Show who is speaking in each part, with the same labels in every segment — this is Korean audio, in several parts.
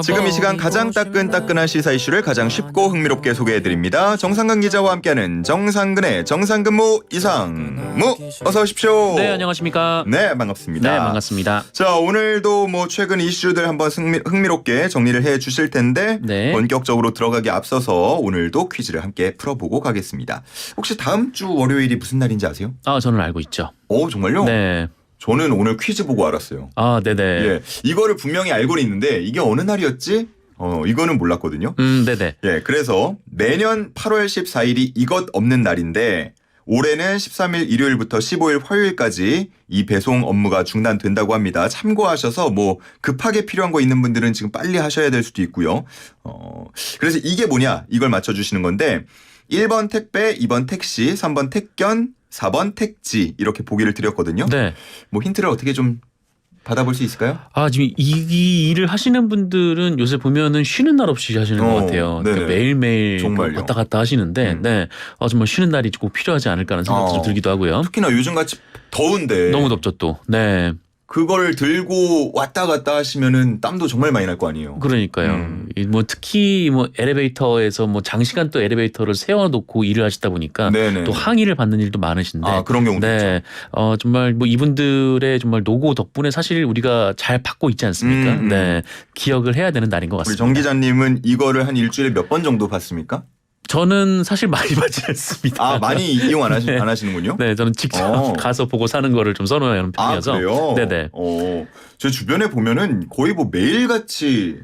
Speaker 1: 지금 이 시간 가장 따끈따끈한 시사 이슈를 가장 쉽고 흥미롭게 소개해드립니다. 정상근 기자와 함께하는 정상근의 정상근무 이상무, 어서 오십시오.
Speaker 2: 네, 안녕하십니까.
Speaker 1: 네, 반갑습니다.
Speaker 2: 네, 반갑습니다.
Speaker 1: 자, 오늘도 최근 이슈들 한번 흥미롭게 정리를 해주실 텐데
Speaker 2: 네.
Speaker 1: 본격적으로 들어가기 앞서서 오늘도 퀴즈를 함께 풀어보고 가겠습니다. 혹시 다음 주 월요일이 무슨 날인지 아세요?
Speaker 2: 저는 알고 있죠.
Speaker 1: 정말요?
Speaker 2: 네.
Speaker 1: 저는 오늘 퀴즈 보고 알았어요.
Speaker 2: 네네.
Speaker 1: 예, 이거를 분명히 알고는 있는데 이게 어느 날이었지? 이거는 몰랐거든요.
Speaker 2: 네네.
Speaker 1: 예, 그래서 매년 8월 14일이 이것 없는 날인데 올해는 13일 일요일부터 15일 화요일까지 이 배송 업무가 중단된다고 합니다. 참고하셔서 급하게 필요한 거 있는 분들은 지금 빨리 하셔야 될 수도 있고요. 그래서 이게 뭐냐? 이걸 맞춰주시는 건데 1번 택배, 2번 택시, 3번 택견, 4번 택지 이렇게 보기를 드렸거든요.
Speaker 2: 네.
Speaker 1: 힌트를 어떻게 좀 받아볼 수 있을까요?
Speaker 2: 지금 이 일을 하시는 분들은 요새 보면은 쉬는 날 없이 하시는 것 같아요. 그러니까 매일매일
Speaker 1: 정말요.
Speaker 2: 왔다 갔다 하시는데, 네. 정말 쉬는 날이 꼭 필요하지 않을까 하는 생각도 좀 들기도 하고요.
Speaker 1: 특히나 요즘같이 더운데.
Speaker 2: 너무 덥죠 또. 네.
Speaker 1: 그걸 들고 왔다 갔다 하시면은 땀도 정말 많이 날 거 아니에요.
Speaker 2: 그러니까요. 특히 엘리베이터에서 장시간 또 엘리베이터를 세워놓고 일을 하시다 보니까
Speaker 1: 네네.
Speaker 2: 또 항의를 받는 일도 많으신데.
Speaker 1: 그런 경우도
Speaker 2: 네.
Speaker 1: 있죠.
Speaker 2: 정말 이분들의 정말 노고 덕분에 사실 우리가 잘 받고 있지 않습니까? 네. 기억을 해야 되는 날인 것
Speaker 1: 우리
Speaker 2: 같습니다.
Speaker 1: 정 기자님은 이거를 한 일주일에 몇 번 정도 받습니까?
Speaker 2: 저는 사실 많이 받지 않습니다.
Speaker 1: 많이 이용 안 하시는군요.
Speaker 2: 네, 저는 직접 가서 보고 사는 거를 좀 선호하는 편이어서.
Speaker 1: 그래요?
Speaker 2: 네네.
Speaker 1: 제 주변에 보면은 거의 매일같이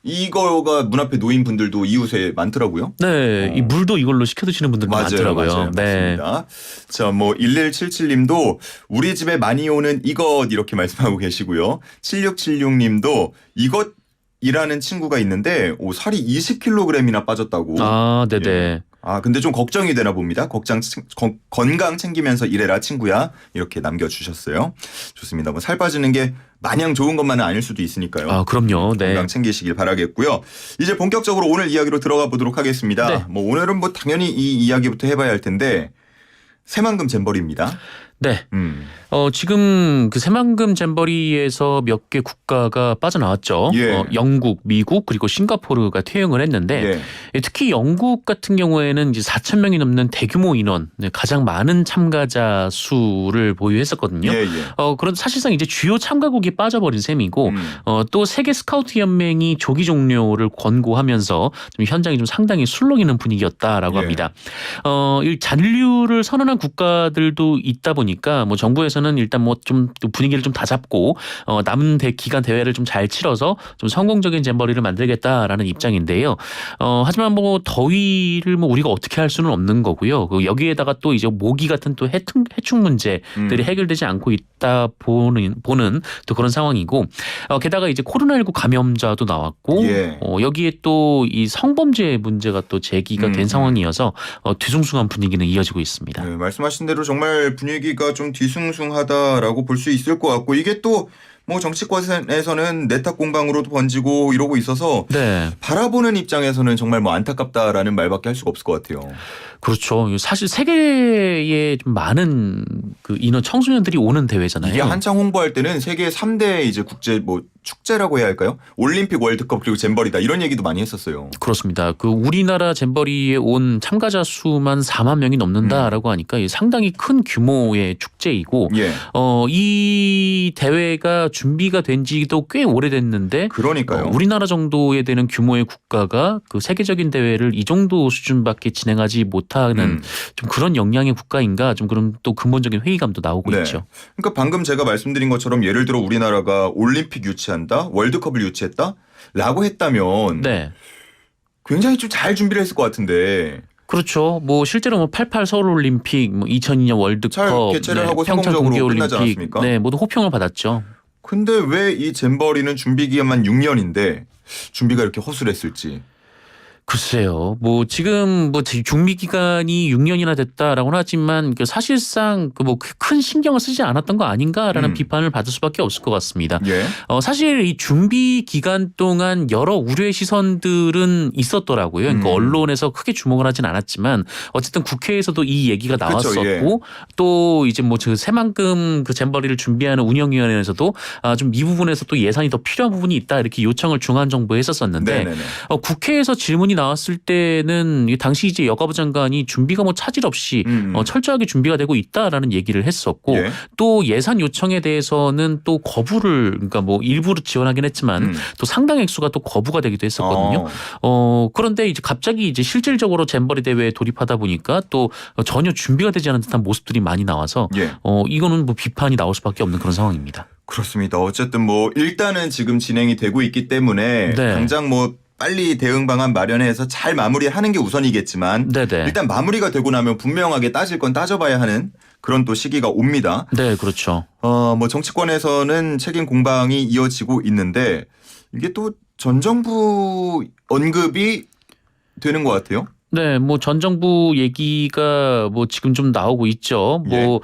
Speaker 1: 이거가 문 앞에 놓인 분들도 이웃에 많더라고요.
Speaker 2: 네, 이 물도 이걸로 시켜 드시는 분들도 많더라고요.
Speaker 1: 맞아요.
Speaker 2: 네.
Speaker 1: 맞습니다. 자, 1177님도 우리 집에 많이 오는 이것 이렇게 말씀하고 계시고요. 7676님도 이것이라는 친구가 있는데 살이 20kg이나 빠졌다고.
Speaker 2: 네네.
Speaker 1: 예. 근데 좀 걱정이 되나 봅니다. 건강 챙기면서 일해라 친구야. 이렇게 남겨주셨어요. 좋습니다. 살 빠지는 게 마냥 좋은 것만은 아닐 수도 있으니까요.
Speaker 2: 그럼요. 네.
Speaker 1: 건강 챙기시길 바라겠고요. 이제 본격적으로 오늘 이야기로 들어가 보도록 하겠습니다.
Speaker 2: 네.
Speaker 1: 오늘은 당연히 이 이야기부터 해봐야 할 텐데 새만금 잼버리입니다.
Speaker 2: 네. 지금 그 새만금 잼버리에서 몇 개 국가가 빠져나왔죠.
Speaker 1: 예.
Speaker 2: 영국, 미국 그리고 싱가포르가 퇴행을 했는데 특히 영국 같은 경우에는 이제 4,000명이 넘는 대규모 인원, 가장 많은 참가자 수를 보유했었거든요. 그런 사실상 이제 주요 참가국이 빠져버린 셈이고 또 세계 스카우트 연맹이 조기 종료를 권고하면서 좀 현장이 좀 상당히 술렁이는 분위기였다라고 합니다. 이 잔류를 선언한 국가들도 있다 보니까 정부에서는 일단 좀 분위기를 좀 다잡고 남은 기간 대회를 좀 잘 치러서 좀 성공적인 잼버리를 만들겠다라는 입장인데요. 하지만 더위를 우리가 어떻게 할 수는 없는 거고요. 여기에다가 또 이제 모기 같은 또 해충 문제들이 해결되지 않고 있다 보는 또 그런 상황이고 게다가 이제 코로나19 감염자도 나왔고 여기에 또 이 성범죄 문제가 또 제기가 된 상황이어서 뒤숭숭한 분위기는 이어지고 있습니다.
Speaker 1: 네, 말씀하신 대로 정말 분위기가 좀 뒤숭숭하다라고 볼 수 있을 것 같고 이게 또 정치권에서는 내탁 공방으로도 번지고 이러고 있어서 바라보는 입장에서는 정말 안타깝다라는 말밖에 할 수가 없을 것 같아요.
Speaker 2: 그렇죠. 사실 세계에 좀 많은 그 인원 청소년들이 오는 대회잖아요.
Speaker 1: 이게 한창 홍보할 때는 세계 3대 이제 국제 축제라고 해야 할까요? 올림픽, 월드컵 그리고 잼버리다 이런 얘기도 많이 했었어요.
Speaker 2: 그렇습니다. 우리나라 잼버리에 온 참가자 수만 4만 명이 넘는다라고 하니까 상당히 큰 규모의 축제이고 이 대회가 준비가 된 지도 꽤 오래됐는데
Speaker 1: 그러니까요.
Speaker 2: 우리나라 정도에 되는 규모의 국가가 그 세계적인 대회를 이 정도 수준밖에 진행하지 못하는 좀 그런 역량의 국가인가 좀 그런 또 근본적인 회의감도 나오고 있죠.
Speaker 1: 그러니까 방금 제가 말씀드린 것처럼 예를 들어 우리나라가 올림픽 유치한다, 월드컵을 유치했다라고 했다면 굉장히 좀 잘 준비를 했을 것 같은데.
Speaker 2: 그렇죠. 실제로 88 서울올림픽, 2002년 월드컵,
Speaker 1: 잘 개최를 하고
Speaker 2: 평창
Speaker 1: 성공적으로 끝나지
Speaker 2: 동계올림픽,
Speaker 1: 않았습니까?
Speaker 2: 모두 호평을 받았죠.
Speaker 1: 근데 왜 이 잼버리는 준비 기간만 6년인데 준비가 이렇게 허술했을지.
Speaker 2: 글쎄요. 뭐 지금 뭐 중비 기간이 6년이나 됐다라고는 하지만 사실상 뭐 큰 신경을 쓰지 않았던 거 아닌가라는 비판을 받을 수밖에 없을 것 같습니다.
Speaker 1: 예.
Speaker 2: 사실 이 준비 기간 동안 여러 우려의 시선들은 있었더라고요. 그러니까 언론에서 크게 주목을 하진 않았지만 어쨌든 국회에서도 이 얘기가 나왔었고
Speaker 1: 그쵸, 예.
Speaker 2: 또 이제 뭐 새만금 그 잼버리를 준비하는 운영위원회에서도 좀 이 부분에서 또 예산이 더 필요한 부분이 있다 이렇게 요청을 중앙정부에 했었었는데 국회에서 질문이 나왔을 때는 당시 이제 여가부 장관이 준비가 뭐 차질 없이 철저하게 준비가 되고 있다라는 얘기를 했었고
Speaker 1: 예.
Speaker 2: 또 예산 요청에 대해서는 또 거부를 그러니까 뭐 일부러 지원하긴 했지만 또 상당 액수가 또 거부가 되기도 했었거든요. 그런데 이제 갑자기 이제 실질적으로 잼버리 대회에 돌입하다 보니까 또 전혀 준비가 되지 않은 듯한 모습들이 많이 나와서
Speaker 1: 예.
Speaker 2: 이거는 뭐 비판이 나올 수밖에 없는 그런 상황입니다.
Speaker 1: 그렇습니다. 어쨌든 뭐 일단은 지금 진행이 되고 있기 때문에
Speaker 2: 네.
Speaker 1: 당장 뭐 빨리 대응 방안 마련해서 잘 마무리하는 게 우선이겠지만
Speaker 2: 네네.
Speaker 1: 일단 마무리가 되고 나면 분명하게 따질 건 따져봐야 하는 그런 또 시기가 옵니다.
Speaker 2: 네, 그렇죠.
Speaker 1: 뭐 정치권에서는 책임 공방이 이어지고 있는데 이게 또 전 정부 언급이 되는 것 같아요.
Speaker 2: 네, 뭐 전 정부 얘기가 뭐 지금 좀 나오고 있죠. 뭐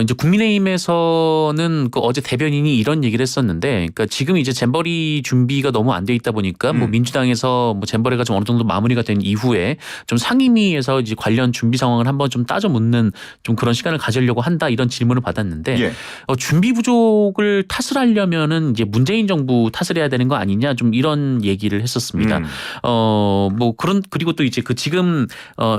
Speaker 2: 이제 국민의힘에서는 그 어제 대변인이 이런 얘기를 했었는데, 그러니까 지금 이제 잼버리 준비가 너무 안 돼 있다 보니까 뭐 민주당에서 뭐 잼버리가 좀 어느 정도 마무리가 된 이후에 좀 상임위에서 이제 관련 준비 상황을 한번 좀 따져 묻는 좀 그런 시간을 가지려고 한다 이런 질문을 받았는데 준비 부족을 탓을 하려면은 이제 문재인 정부 탓을 해야 되는 거 아니냐 좀 이런 얘기를 했었습니다. 뭐 그리고 또 이제 그 지금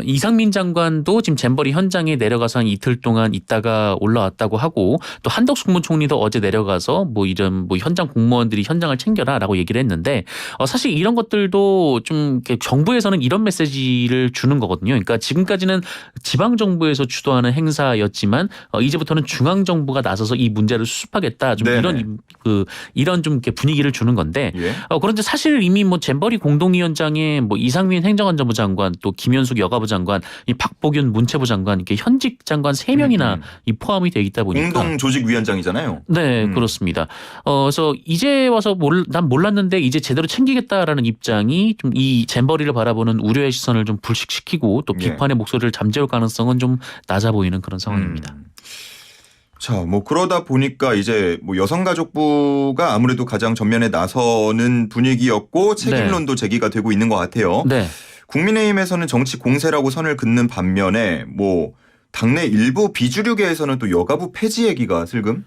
Speaker 2: 이상민 장관도 지금 잼버리 현장에 내려가서 한 이틀 동안 있다가 올라왔다고 하고 또 한덕수 국무총리도 어제 내려가서 뭐 이런 뭐 현장 공무원들이 현장을 챙겨라라고 얘기를 했는데 사실 이런 것들도 좀 정부에서는 이런 메시지를 주는 거거든요. 그러니까 지금까지는 지방 정부에서 주도하는 행사였지만 이제부터는 중앙 정부가 나서서 이 문제를 수습하겠다 좀 이런 좀 이렇게 분위기를 주는 건데 그런데 사실 이미 뭐 잼버리 공동위원장에 뭐 이상민 행정안전부 장관 또 김현숙 여가부 장관, 이 박보균 문체부 장관 이렇게 현직 장관 3명이나 이 포함이 돼 있다 보니까
Speaker 1: 공동 조직위원장이잖아요.
Speaker 2: 네, 그렇습니다. 그래서 이제 와서 난 몰랐는데 이제 제대로 챙기겠다라는 입장이 좀 이 잼버리를 바라보는 우려의 시선을 좀 불식시키고 또 비판의 목소리를 잠재울 가능성은 좀 낮아 보이는 그런 상황입니다.
Speaker 1: 자, 뭐 그러다 보니까 이제 뭐 여성가족부가 아무래도 가장 전면에 나서는 분위기였고 책임론도 제기가 되고 있는 것 같아요.
Speaker 2: 네.
Speaker 1: 국민의힘에서는 정치 공세라고 선을 긋는 반면에 뭐 당내 일부 비주류계에서는 또 여가부 폐지 얘기가 슬금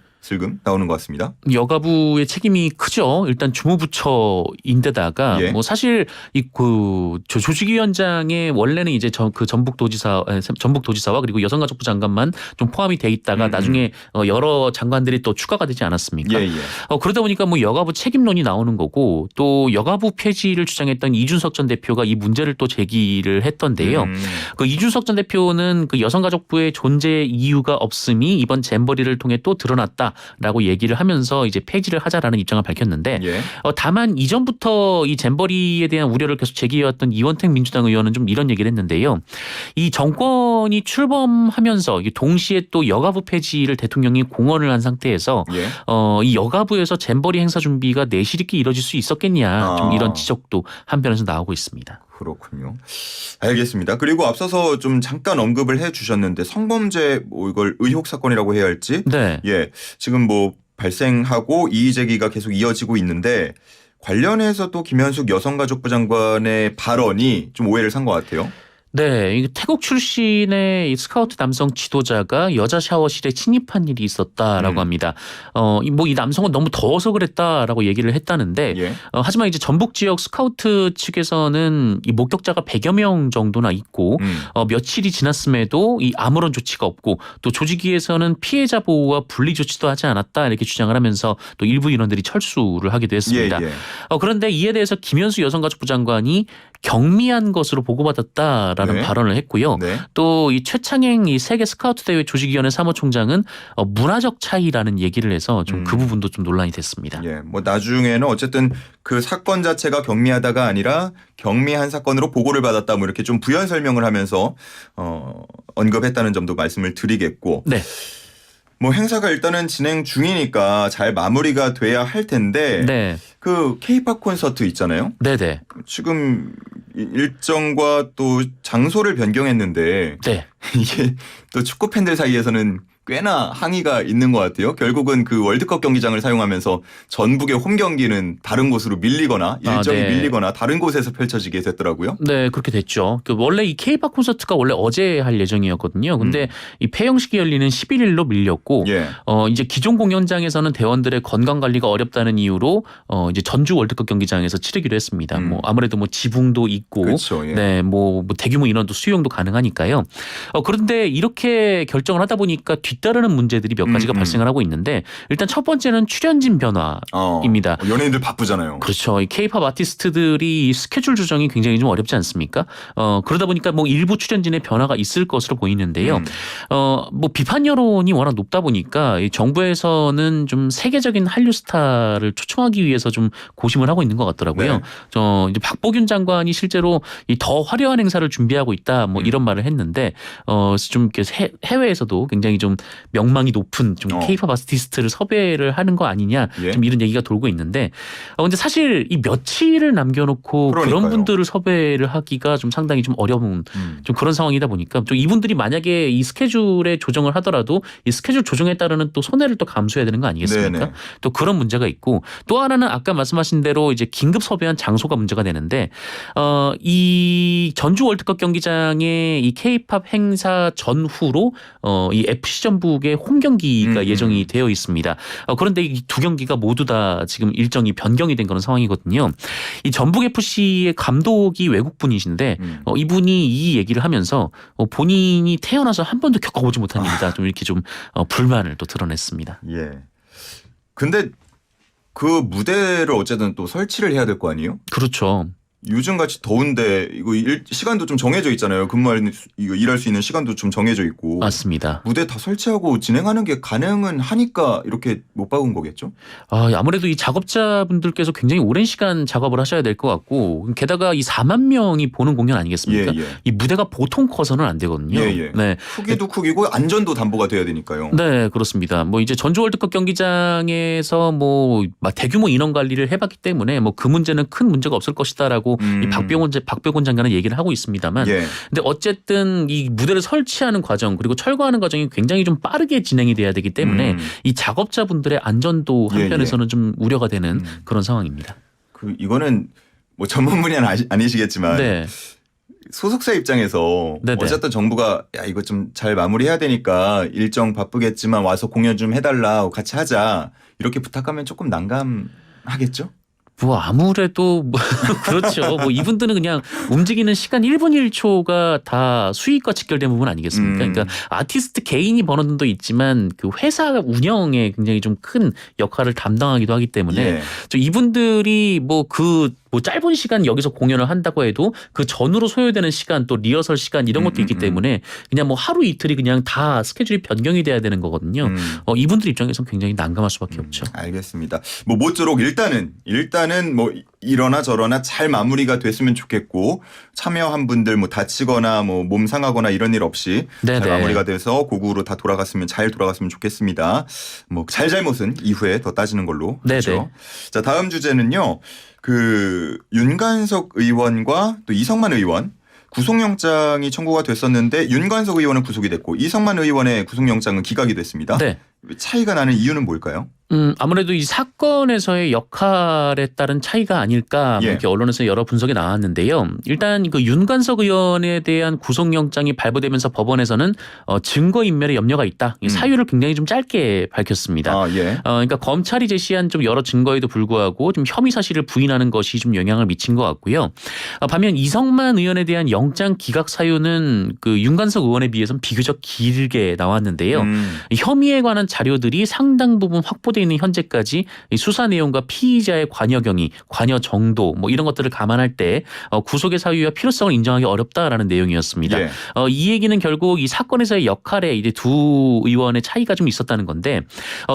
Speaker 1: 나오는 것 같습니다.
Speaker 2: 여가부의 책임이 크죠. 일단 주무부처인데다가 뭐 사실 조직위원장의 원래는 이제 그 전북도지사와 그리고 여성가족부 장관만 좀 포함이 돼 있다가 나중에 여러 장관들이 또 추가가 되지 않았습니까? 그러다 보니까 뭐 여가부 책임론이 나오는 거고 또 여가부 폐지를 주장했던 이준석 전 대표가 이 문제를 또 제기를 했던데요. 그 이준석 전 대표는 그 여성가족부의 존재 이유가 없음이 이번 잼버리를 통해 또 드러났다. 라고 얘기를 하면서 이제 폐지를 하자라는 입장을 밝혔는데 다만 이전부터 이 잼버리에 대한 우려를 계속 제기해왔던 이원택 민주당 의원은 좀 이런 얘기를 했는데요. 이 정권이 출범하면서 동시에 또 여가부 폐지를 대통령이 공언을 한 상태에서 이 여가부에서 잼버리 행사 준비가 내실 있게 이뤄질 수 있었겠냐 좀 이런 지적도 한편에서 나오고 있습니다.
Speaker 1: 그렇군요. 알겠습니다. 그리고 앞서서 좀 잠깐 언급을 해 주셨는데 성범죄 뭐 이걸 의혹 사건이라고 해야 할지 지금 뭐 발생하고 이의 제기가 계속 이어지고 있는데 관련해서 또 김현숙 여성가족부 장관의 발언이 좀 오해를 산 것 같아요.
Speaker 2: 네, 태국 출신의 스카우트 남성 지도자가 여자 샤워실에 침입한 일이 있었다라고 합니다. 이 남성은 너무 더워서 그랬다라고 얘기를 했다는데, 하지만 이제 전북 지역 스카우트 측에서는 이 목격자가 100여 명 정도나 있고, 며칠이 지났음에도 이 아무런 조치가 없고, 또 조직위에서는 피해자 보호와 분리 조치도 하지 않았다 이렇게 주장을 하면서 또 일부 인원들이 철수를 하기도 했습니다. 그런데 이에 대해서 김현수 여성가족부 장관이 경미한 것으로 보고받았다라는 발언을 했고요. 또 이 최창행 이 세계 스카우트 대회 조직위원회 사무총장은 문화적 차이라는 얘기를 해서 좀 그 부분도 좀 논란이 됐습니다.
Speaker 1: 뭐 나중에는 어쨌든 그 사건 자체가 경미하다가 아니라 경미한 사건으로 보고를 받았다 뭐 이렇게 좀 부연 설명을 하면서 언급했다는 점도 말씀을 드리겠고. 뭐 행사가 일단은 진행 중이니까 잘 마무리가 돼야 할 텐데 그 K-팝 콘서트 있잖아요. 지금 일정과 또 장소를 변경했는데
Speaker 2: 네.
Speaker 1: 이게 또 축구 팬들 사이에서는 꽤나 항의가 있는 것 같아요. 결국은 그 월드컵 경기장을 사용하면서 전북의 홈 경기는 다른 곳으로 밀리거나 일정이
Speaker 2: 네.
Speaker 1: 밀리거나 다른 곳에서 펼쳐지게 됐더라고요.
Speaker 2: 네, 그렇게 됐죠. 원래 이 K-팝 콘서트가 원래 어제 할 예정이었거든요. 근데 이 폐영식이 열리는 11일로 밀렸고,
Speaker 1: 예.
Speaker 2: 이제 기존 공연장에서는 대원들의 건강 관리가 어렵다는 이유로 이제 전주 월드컵 경기장에서 치르기로 했습니다. 뭐 아무래도 뭐 지붕도 있고,
Speaker 1: 그렇죠. 예.
Speaker 2: 네, 뭐 대규모 인원도 수용도 가능하니까요. 그런데 이렇게 결정을 하다 보니까 뒤따르는 문제들이 몇 가지가 발생을 하고 있는데, 일단 첫 번째는 출연진 변화입니다.
Speaker 1: 연예인들 바쁘잖아요.
Speaker 2: 그렇죠. 이 K-팝 아티스트들이 이 스케줄 조정이 굉장히 좀 어렵지 않습니까? 그러다 보니까 뭐 일부 출연진의 변화가 있을 것으로 보이는데요. 뭐 비판 여론이 워낙 높다 보니까 이 정부에서는 좀 세계적인 한류 스타를 초청하기 위해서 좀 고심을 하고 있는 것 같더라고요.
Speaker 1: 네.
Speaker 2: 이제 박보균 장관이 실제로 이 더 화려한 행사를 준비하고 있다, 뭐 이런 말을 했는데, 좀 이렇게 해외에서도 굉장히 좀 명망이 높은 좀 K-팝 아티스트를 섭외를 하는 거 아니냐,
Speaker 1: 예.
Speaker 2: 좀 이런 얘기가 돌고 있는데, 근데 사실 이 며칠을 남겨놓고
Speaker 1: 그러니까요.
Speaker 2: 그런 분들을 섭외를 하기가 좀 상당히 좀 어려운 좀 그런 상황이다 보니까 좀 이분들이 만약에 이 스케줄에 조정을 하더라도 이 스케줄 조정에 따르는 또 손해를 또 감수해야 되는 거 아니겠습니까?
Speaker 1: 네네.
Speaker 2: 또 그런 문제가 있고, 또 하나는 아까 말씀하신 대로 이제 긴급 섭외한 장소가 문제가 되는데, 이 전주 월드컵 경기장에 이 K-팝 행사 전후로 이 FC 전북의 홈 경기가 예정이 되어 있습니다. 그런데 이 두 경기가 모두 다 지금 일정이 변경이 된 그런 상황이거든요. 이 전북 FC의 감독이 외국 분이신데 이분이 이 얘기를 하면서 본인이 태어나서 한 번도 겪어보지 못한 일이다. 좀 이렇게 좀 불만을 또 드러냈습니다.
Speaker 1: 예. 근데 그 무대를 어쨌든 또 설치를 해야 될 거 아니에요?
Speaker 2: 그렇죠.
Speaker 1: 요즘같이 더운데 이거 시간도 좀 정해져 있잖아요. 이거 일할 수 있는 시간도 좀 정해져 있고.
Speaker 2: 맞습니다.
Speaker 1: 무대 다 설치하고 진행하는 게 가능은 하니까 이렇게 못 박은 거겠죠?
Speaker 2: 아무래도 이 작업자분들께서 굉장히 오랜 시간 작업을 하셔야 될 것 같고, 게다가 이 4만 명이 보는 공연 아니겠습니까?
Speaker 1: 예.
Speaker 2: 이 무대가 보통 커서는 안 되거든요.
Speaker 1: 예.
Speaker 2: 네.
Speaker 1: 크기도 크기고 안전도 담보가 돼야 되니까요.
Speaker 2: 네, 그렇습니다. 뭐 이제 전주 월드컵 경기장에서 뭐 대규모 인원 관리를 해봤기 때문에 뭐 그 문제는 큰 문제가 없을 것이다라고 이 박병원 장관은 얘기를 하고 있습니다만,
Speaker 1: 예.
Speaker 2: 근데 어쨌든 이 무대를 설치하는 과정 그리고 철거하는 과정이 굉장히 좀 빠르게 진행이 돼야 되기 때문에 이 작업자분들의 안전도 한편에서는 좀 우려가 되는 그런 상황입니다.
Speaker 1: 이거는 뭐 전문 분야는 아니시겠지만.
Speaker 2: 네.
Speaker 1: 소속사 입장에서
Speaker 2: 네네.
Speaker 1: 어쨌든 정부가 야 이거 좀 잘 마무리해야 되니까 일정 바쁘겠지만 와서 공연 좀 해달라 같이 하자 이렇게 부탁하면 조금 난감하겠죠?
Speaker 2: 뭐 아무래도 뭐 그렇죠. 뭐 이분들은 그냥 움직이는 시간 1분 1초가 다 수익과 직결된 부분 아니겠습니까? 그러니까 아티스트 개인이 버는 돈도 있지만 그 회사 운영에 굉장히 좀 큰 역할을 담당하기도 하기 때문에
Speaker 1: 예.
Speaker 2: 이분들이 뭐 짧은 시간 여기서 공연을 한다고 해도 그 전후로 소요되는 시간 또 리허설 시간 이런 것도 있기 때문에 그냥 뭐 하루 이틀이 그냥 다 스케줄이 변경이 돼야 되는 거거든요. 이분들 입장에서는 굉장히 난감할 수밖에 없죠.
Speaker 1: 알겠습니다. 뭐 모쪼록 일단은 뭐 이러나 저러나 잘 마무리가 됐으면 좋겠고 참여한 분들 뭐 다치거나 뭐 몸 상하거나 이런 일 없이
Speaker 2: 네네.
Speaker 1: 잘 마무리가 돼서 고구로 다 잘 돌아갔으면 좋겠습니다. 뭐 잘잘못은 이후에 더 따지는 걸로.
Speaker 2: 네네.
Speaker 1: 그렇죠. 자, 다음 주제는요. 윤관석 의원과 또 이성만 의원 구속영장이 청구가 됐었는데 윤관석 의원은 구속이 됐고 이성만 의원의 구속영장은 기각이 됐습니다.
Speaker 2: 네.
Speaker 1: 차이가 나는 이유는 뭘까요?
Speaker 2: 아무래도 이 사건에서의 역할에 따른 차이가 아닐까
Speaker 1: 예.
Speaker 2: 이렇게 언론에서 여러 분석이 나왔는데요. 일단 그 윤관석 의원에 대한 구속영장이 발부되면서 법원에서는 증거인멸의 염려가 있다. 이 사유를 굉장히 좀 짧게 밝혔습니다.
Speaker 1: 예.
Speaker 2: 그러니까 검찰이 제시한 좀 여러 증거에도 불구하고 좀 혐의 사실을 부인하는 것이 좀 영향을 미친 것 같고요. 반면 이성만 의원에 대한 영장 기각 사유는 그 윤관석 의원에 비해서는 비교적 길게 나왔는데요. 혐의에 관한 자료들이 상당 부분 확보되어 있는 현재까지 이 수사 내용과 피의자의 관여 경위, 관여 정도 뭐 이런 것들을 감안할 때 구속의 사유와 필요성을 인정하기 어렵다라는 내용이었습니다.
Speaker 1: 예.
Speaker 2: 이 얘기는 결국 이 사건에서의 역할에 이제 두 의원의 차이가 좀 있었다는 건데,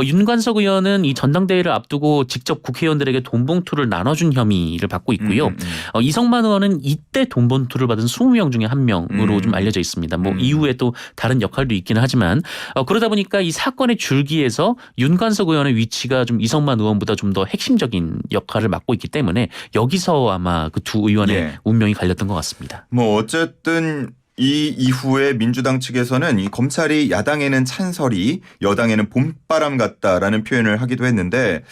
Speaker 2: 윤관석 의원은 이 전당대회를 앞두고 직접 국회의원들에게 돈봉투를 나눠준 혐의를 받고 있고요. 이성만 의원은 이때 돈봉투를 받은 20명 중에 한 명으로 좀 알려져 있습니다. 뭐 이후에 또 다른 역할도 있기는 하지만 그러다 보니까 이 사건의 줄기에서 윤관석 의원의 위치가 좀 이성만 의원보다 좀 더 핵심적인 역할을 맡고 있기 때문에 여기서 아마 그 두 의원의
Speaker 1: 예.
Speaker 2: 운명이 갈렸던 것 같습니다.
Speaker 1: 뭐 어쨌든 이 이후에 민주당 측에서는 이 검찰이 야당에는 찬설이 여당에는 봄바람 같다라는 표현을 하기도 했는데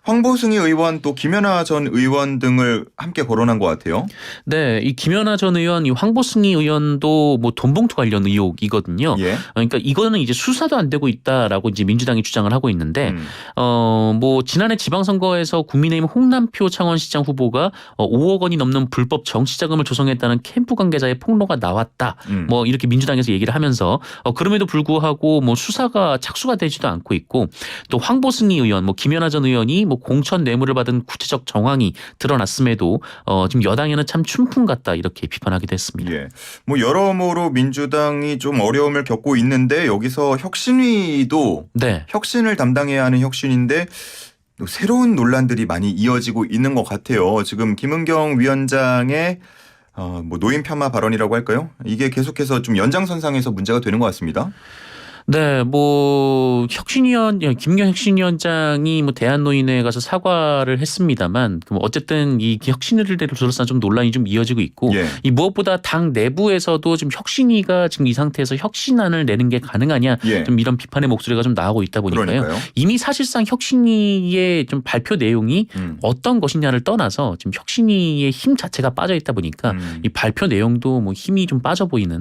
Speaker 1: 황보승희 의원 또 김연아 전 의원 등을 함께 거론한 것 같아요.
Speaker 2: 네, 이 김연아 전 의원, 이 황보승희 의원도 뭐 돈봉투 관련 의혹이거든요.
Speaker 1: 예.
Speaker 2: 그러니까 이거는 이제 수사도 안 되고 있다라고 이제 민주당이 주장을 하고 있는데, 뭐 지난해 지방선거에서 국민의힘 홍남표 창원시장 후보가 5억 원이 넘는 불법 정치자금을 조성했다는 캠프 관계자의 폭로가 나왔다. 뭐 이렇게 민주당에서 얘기를 하면서 그럼에도 불구하고 뭐 수사가 착수가 되지도 않고 있고, 또 황보승희 의원, 뭐 김연아 전 의원이 뭐 공천 뇌물을 받은 구체적 정황이 드러났음에도 지금 여당에는 참 춘풍 같다 이렇게 비판하기도 했습니다.
Speaker 1: 예. 뭐 여러모로 민주당이 좀 어려움을 겪고 있는데 여기서 혁신위도
Speaker 2: 네.
Speaker 1: 혁신을 담당해야 하는 혁신인데 또 새로운 논란들이 많이 이어지고 있는 것 같아요. 지금 김은경 위원장의 뭐 노인 폄하 발언이라고 할까요? 이게 계속해서 좀 연장선상에서 문제가 되는 것 같습니다.
Speaker 2: 네, 뭐 김경 혁신위원장이 뭐 대한노인회에 가서 사과를 했습니다만, 어쨌든 이 혁신위를 둘러싼 좀 논란이 좀 이어지고 있고,
Speaker 1: 예.
Speaker 2: 이 무엇보다 당 내부에서도 지금 혁신위가 지금 이 상태에서 혁신안을 내는 게 가능하냐,
Speaker 1: 예.
Speaker 2: 좀 이런 비판의 목소리가 좀 나오고 있다 보니까요.
Speaker 1: 그러니까요.
Speaker 2: 이미 사실상 혁신위의 좀 발표 내용이 어떤 것이냐를 떠나서 지금 혁신위의 힘 자체가 빠져 있다 보니까 이 발표 내용도 뭐 힘이 좀 빠져 보이는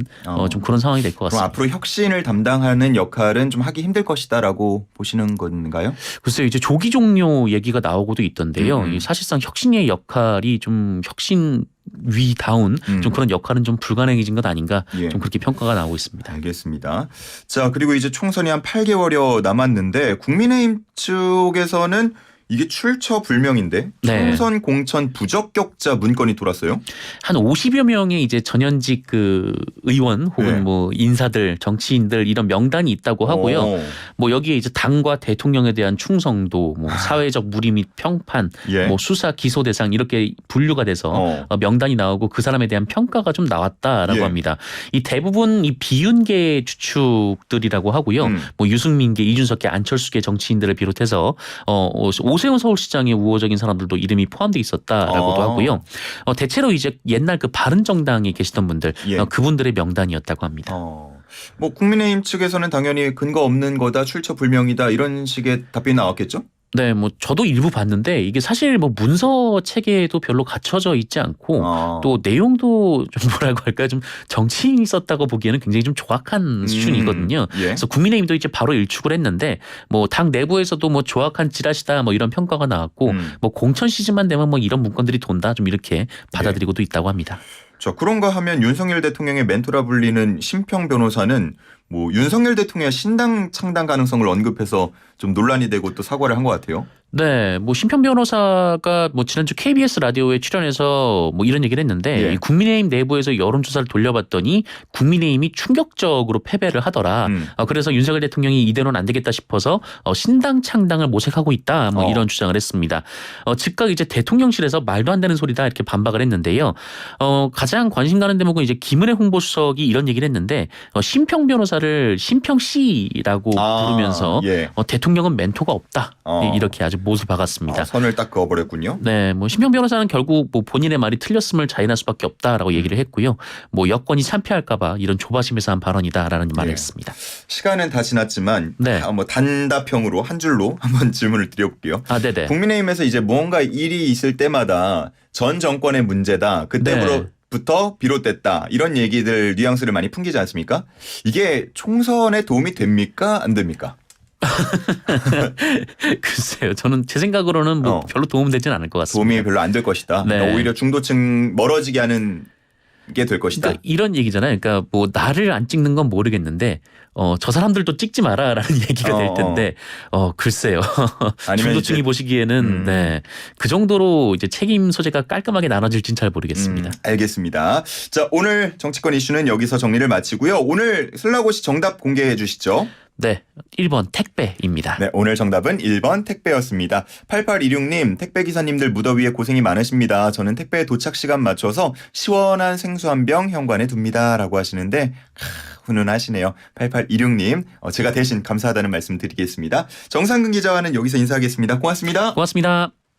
Speaker 2: 좀 그런 상황이 될 것
Speaker 1: 그럼
Speaker 2: 같습니다.
Speaker 1: 앞으로 혁신을 담당하는 역할은 좀 하기 힘들 것이다라고 보시는 건가요?
Speaker 2: 글쎄요, 이제 조기 종료 얘기가 나오고도 있던데요. 이 사실상 혁신의 역할이 좀 혁신위다운 좀 그런 역할은 좀 불가능해진 것 아닌가,
Speaker 1: 예.
Speaker 2: 좀 그렇게 평가가 나오고 있습니다.
Speaker 1: 알겠습니다. 자, 그리고 이제 총선이 한 8개월여 남았는데 국민의힘 측에서는 이게 출처 불명인데
Speaker 2: 네.
Speaker 1: 총선 공천 부적격자 문건이 돌았어요.
Speaker 2: 한 50여 명의 이제 전현직 그 의원 혹은
Speaker 1: 네.
Speaker 2: 뭐 인사들, 정치인들 이런 명단이 있다고 하고요. 뭐 여기에 이제 당과 대통령에 대한 충성도, 뭐 사회적 무리 및 평판,
Speaker 1: 예.
Speaker 2: 뭐 수사 기소 대상 이렇게 분류가 돼서 명단이 나오고 그 사람에 대한 평가가 좀 나왔다라고
Speaker 1: 예.
Speaker 2: 합니다. 이 대부분 이 비윤계 주축들이라고 하고요. 뭐 유승민계, 이준석계, 안철수계 정치인들을 비롯해서 오세훈 서울시장의 우호적인 사람들도 이름이 포함되어 있었다라고도 하고요. 대체로 이제 옛날 그 바른정당에 계시던 분들,
Speaker 1: 예.
Speaker 2: 그분들의 명단이었다고 합니다.
Speaker 1: 뭐 국민의힘 측에서는 당연히 근거 없는 거다, 출처 불명이다 이런 식의 답변이 나왔겠죠?
Speaker 2: 네, 뭐 저도 일부 봤는데 이게 사실 뭐 문서 체계에도 별로 갖춰져 있지 않고 또 내용도 좀 뭐라고 할까요? 좀 정치인이 썼다고 보기에는 굉장히 좀 조악한 수준이거든요.
Speaker 1: 예.
Speaker 2: 그래서 국민의힘도 이제 바로 일축을 했는데 뭐 당 내부에서도 뭐 조악한 찌라시다 뭐 이런 평가가 나왔고 뭐 공천 시즌만 되면 뭐 이런 문건들이 돈다 좀 이렇게 받아들이고도 있다고 합니다.
Speaker 1: 자, 그런가 하면 윤석열 대통령의 멘토라 불리는 심평 변호사는 뭐 윤석열 대통령의 신당 창당 가능성을 언급해서 좀 논란이 되고 또 사과를 한 것 같아요.
Speaker 2: 네, 뭐 심평 변호사가 뭐 지난주 KBS 라디오에 출연해서 뭐 이런 얘기를 했는데
Speaker 1: 예.
Speaker 2: 이 국민의힘 내부에서 여론조사를 돌려봤더니 국민의힘이 충격적으로 패배를 하더라. 그래서 윤석열 대통령이 이대로는 안 되겠다 싶어서 신당 창당을 모색하고 있다. 뭐 이런 주장을 했습니다. 즉각 이제 대통령실에서 말도 안 되는 소리다 이렇게 반박을 했는데요. 가장 관심 가는 대목은 이제 김은혜 홍보수석이 이런 얘기를 했는데 심평 변호사를 심평 씨라고 부르면서
Speaker 1: 예.
Speaker 2: 대통령은 멘토가 없다. 이렇게 아주 못을 박았습니다.
Speaker 1: 선을 딱 그어버렸군요.
Speaker 2: 네, 뭐 심평 변호사는 결국 뭐 본인의 말이 틀렸음을 자인할 수밖에 없다라고 얘기를 했고요. 뭐 여권이 참패할까봐 이런 조바심에서 한 발언이다라는 말을 했습니다.
Speaker 1: 시간은 다 지났지만
Speaker 2: 네.
Speaker 1: 뭐 단답형으로 한 줄로 한번 질문을 드려볼게요.
Speaker 2: 네네.
Speaker 1: 국민의힘에서 이제 무언가 일이 있을 때마다 전 정권의 문제다. 그때부터 비롯됐다. 이런 얘기들 뉘앙스를 많이 풍기지 않습니까? 이게 총선에 도움이 됩니까? 안 됩니까?
Speaker 2: 글쎄요. 저는 제 생각으로는 뭐 별로 도움되진 않을 것 같습니다.
Speaker 1: 도움이 별로 안 될 것이다.
Speaker 2: 네.
Speaker 1: 그러니까 오히려 중도층 멀어지게 하는 게 될 것이다.
Speaker 2: 그러니까 이런 얘기잖아요. 그러니까 뭐 나를 안 찍는 건 모르겠는데 저 사람들도 찍지 마라라는 얘기가 될 텐데 글쎄요. 중도층이 보시기에는 네, 그 정도로 이제 책임 소재가 깔끔하게 나눠질진 잘 모르겠습니다.
Speaker 1: 알겠습니다. 자, 오늘 정치권 이슈는 여기서 정리를 마치고요. 오늘 슬라고시 정답 공개해 주시죠.
Speaker 2: 네, 1번 택배입니다.
Speaker 1: 네, 오늘 정답은 1번 택배였습니다. 8826님, 택배기사님들 무더위에 고생이 많으십니다. 저는 택배 도착 시간 맞춰서 시원한 생수 한 병 현관에 둡니다. 라고 하시는데 훈훈하시네요. 8826님, 제가 대신 감사하다는 말씀 드리겠습니다. 정상근 기자와는 여기서 인사하겠습니다. 고맙습니다.
Speaker 2: 고맙습니다.